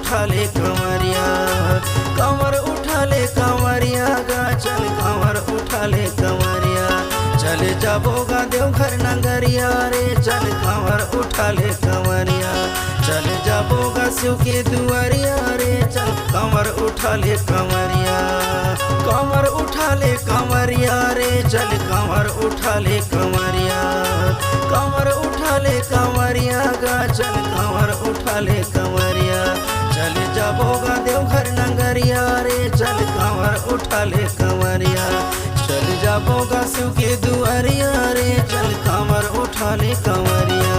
उठा ले कंवरिया, कंवर उठा ले कंवरिया गा चल कंवर उठा ले कंवरिया। चले जाबोगा देवघर नगरिया रे चल कंवर उठा ले कंवरिया। चले जाबोगा शिव के दुआरिया रे चल कंवर उठा ले कंवरिया। कंवर उठा ले कंवरिया रे चल कंवर उठा ले कंवरिया। कंवर उठा ले कंवरिया गा चल कंवर उठा ले कंवरिया। चले जाबोगा देवघर नगरिया रे चल कंवर उठा ले कंवरिया। चल जाबोगा शिव के दुआरिया रे चल कंवर उठा ले कंवरिया।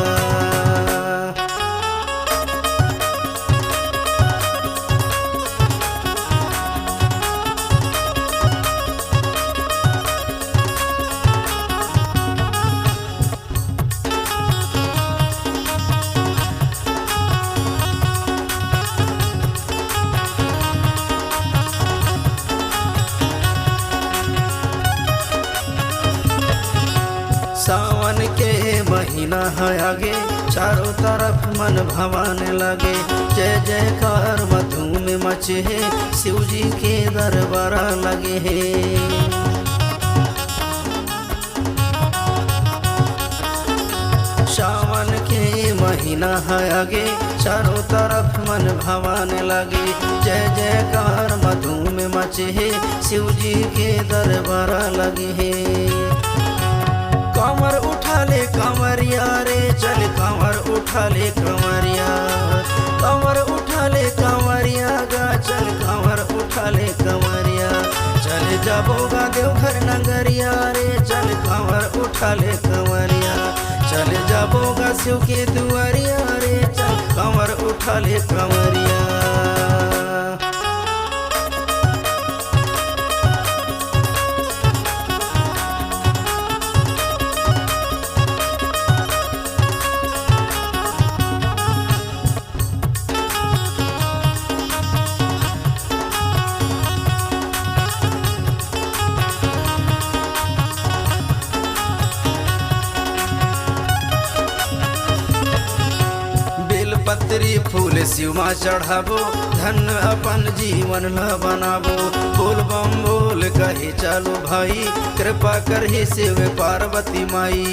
सावन के महीना है आगे चारों तरफ मन भवाने लगे। जय जयकार मधु में मचे है शिव जी के दरबार लगे है। सावन के महीना है आगे चारों तरफ मन भवाने लगे। जय जयकार मधु में मचे है शिव जी के दरबार लगे है। कंवर उठा ले कंवरिया रे चल कंवर उठा ले कंवरिया। कंवर उठा ले कंवरिया गा चल कंवर उठा ले कंवरिया। चल जाबोगा देवघर नगरिया रे चल कंवर उठा ले कंवरिया। चल जाबोगा शिव के दुआरिया रे चल कंवर उठा ले कंवरिया। पत्री फूल शिव माँ चढ़ाबो धन अपन जीवन ल बनाबो। बोल बम बोल कही चलो भाई कृपा करही शिव पार्वती माई।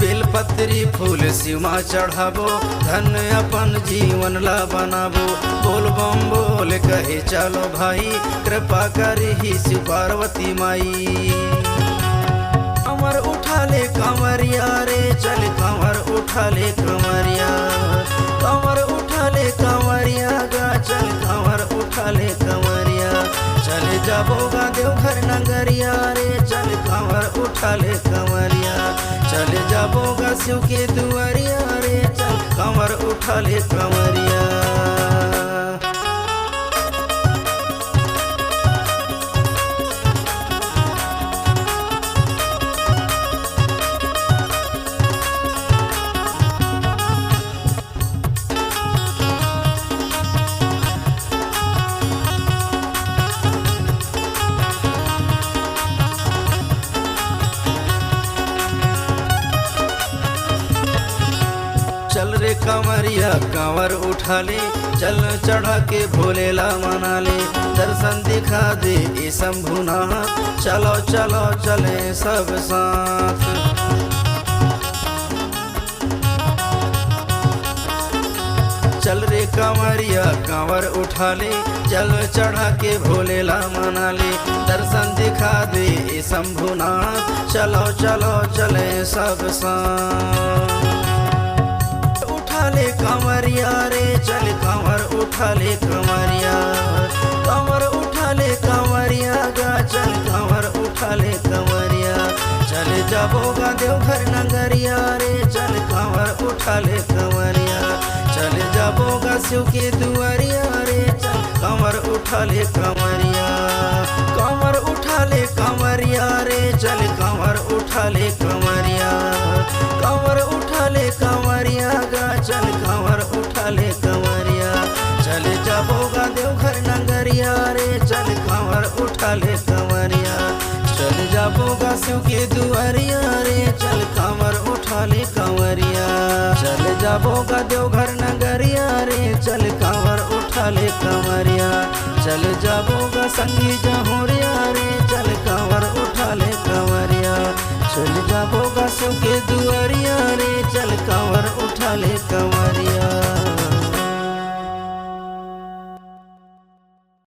बेलपत्री फूल शिव माँ चढ़ाबो धन अपन जीवन ला बनाबो। बोल बम बोल कहे चलो भाई कृपा करही शिव पार्वती माई। कंवर उठा ले कंवरिया रे चल कंवर उठा ले कंवरिया। कंवर उठा ले कंवरिया गा चल कंवर उठा ले कंवरिया। चले जाबोगा देवघर नगरिया रे चल कंवर उठा ले कंवरिया। चले जाबोगा शिव के दुआरिया रे चल कंवर उठा ले कंवरिया। चल रे कंवरिया कंवर उठा ले चल चढ़ा के भोलेला मना ले। दर्शन दिखा दे ए शंभुनाथ चलो चलो चले सब साथ। चल रे कंवरिया कंवर उठा ले चल चढ़ा के भोलेला मना ले। दर्शन दिखा दे ए शंभुनाथ चलो चलो चले सब साथ। उठा ले कंवरिया रे चल कंवर उठा ले कंवरिया। कंवर उठा ले कंवरिया गा चल कंवर उठा ले कंवरिया। चल जाबोगा देवघर नगरिया रे चल कंवर उठा ले कंवरिया। चल जाबोगा शिव के दुआरिया रे चल कंवर उठा ले कंवरिया। कंवर उठा ले कंवरिया रे चल कंवर उठा ले कंवरिया। कंवर उठा ले कंवरिया गा चल कंवर उठा ले कंवरिया। चल जाबोगा देवघर नगरिया रे चल कंवर उठा ले कंवरिया। चल जाबोगा शिव के दुआरिया रे चल कंवर उठा ले कंवरिया। चल जाबोगा देवघर नगरिया रे, चल कांवर उठा ले कंवरिया। चल जाबोगा संगी जहोरिया रे,